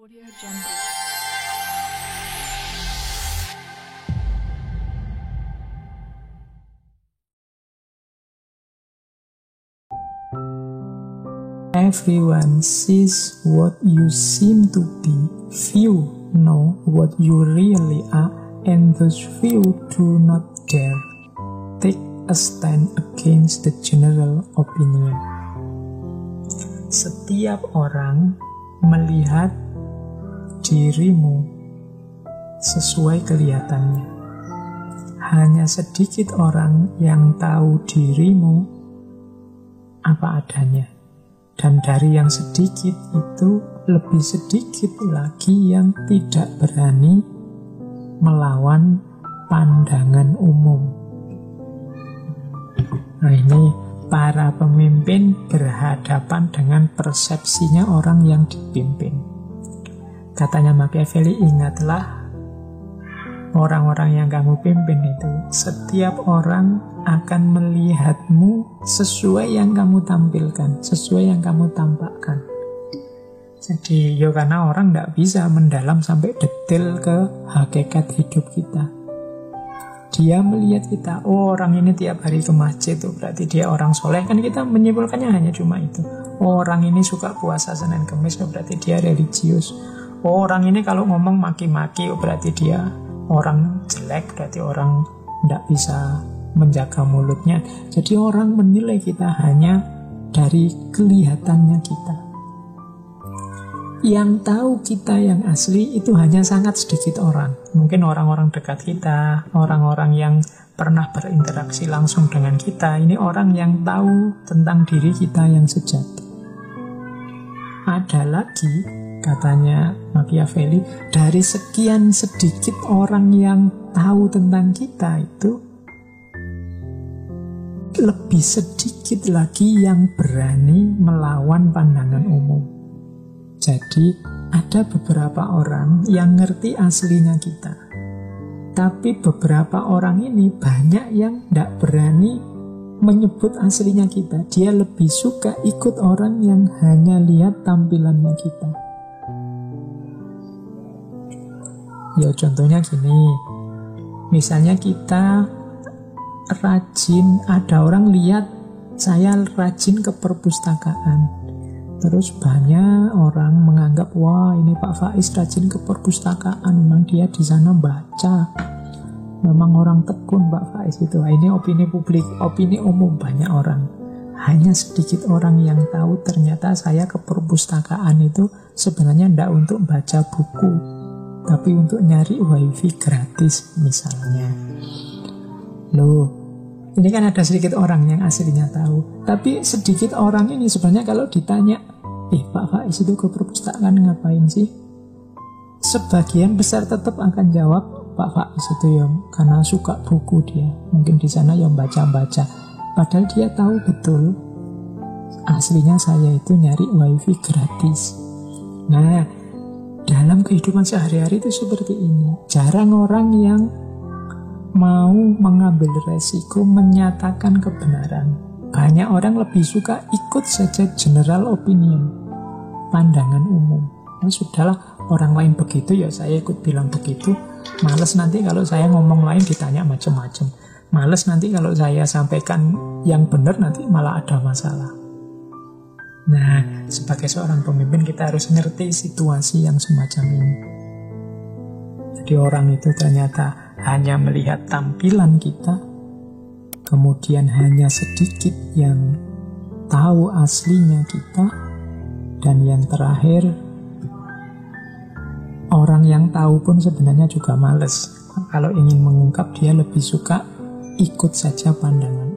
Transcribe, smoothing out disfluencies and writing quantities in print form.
Audio Jungle. Everyone sees what you seem to be. Few know what you really are, and those few do not dare take a stand against the general opinion. Setiap orang melihat dirimu sesuai kelihatannya. Hanya sedikit orang yang tahu dirimu apa adanya. Dan dari yang sedikit itu, lebih sedikit lagi yang tidak berani melawan pandangan umum. Nah, ini para pemimpin berhadapan dengan persepsinya orang yang dipimpin. Katanya Machiavelli, ingatlah orang-orang yang kamu pimpin itu, setiap orang akan melihatmu sesuai yang kamu tampilkan, sesuai yang kamu tampakkan. Jadi ya karena orang tidak bisa mendalam sampai detail ke hakikat hidup kita. Dia melihat kita, oh orang ini tiap hari ke masjid, tuh berarti dia orang soleh. Kan kita menyimpulkannya hanya cuma itu. Oh, orang ini suka puasa Senin Kemis, oh berarti dia religius. Oh, orang ini kalau ngomong maki-maki, oh berarti dia orang jelek, berarti orang tidak bisa menjaga mulutnya. Jadi orang menilai kita hanya dari kelihatannya kita. Yang tahu kita yang asli itu hanya sangat sedikit orang. Mungkin orang-orang dekat kita, orang-orang yang pernah berinteraksi langsung dengan kita. Ini orang yang tahu tentang diri kita yang sejati. Ada lagi, katanya Machiavelli, dari sekian sedikit orang yang tahu tentang kita itu, lebih sedikit lagi yang berani melawan pandangan umum. Jadi ada beberapa orang yang ngerti aslinya kita, tapi beberapa orang ini banyak yang tidak berani menyebut aslinya kita. Dia lebih suka ikut orang yang hanya lihat tampilannya kita. Ya contohnya gini, misalnya kita rajin, ada orang lihat saya rajin ke perpustakaan, terus banyak orang menganggap, wah ini Pak Faiz rajin ke perpustakaan, memang dia di sana baca, memang orang tekun Pak Faiz itu. Ini opini publik, opini umum banyak orang. Hanya sedikit orang yang tahu ternyata saya ke perpustakaan itu sebenarnya tidak untuk baca buku, tapi untuk nyari wifi gratis misalnya. Loh, ini kan ada sedikit orang yang aslinya tahu. Tapi sedikit orang ini sebenarnya kalau ditanya, Pak Faiz itu ke perpustakaan ngapain sih? Sebagian besar tetap akan jawab, Pak Faiz itu ya karena suka buku dia. Mungkin di sana ya baca-baca. Padahal dia tahu betul aslinya saya itu nyari wifi gratis. Nah, dalam kehidupan sehari-hari itu seperti ini. Jarang orang yang mau mengambil resiko menyatakan kebenaran. Banyak orang lebih suka ikut saja general opinion, pandangan umum. Nah, sudahlah, orang lain begitu ya saya ikut bilang begitu. Males nanti kalau saya ngomong lain ditanya macam-macam. Males nanti kalau saya sampaikan yang benar nanti malah ada masalah. Nah, sebagai seorang pemimpin kita harus ngerti situasi yang semacam ini. Jadi orang itu ternyata hanya melihat tampilan kita, kemudian hanya sedikit yang tahu aslinya kita, dan yang terakhir, orang yang tahu pun sebenarnya juga males. Kalau ingin mengungkap, dia lebih suka ikut saja pandangan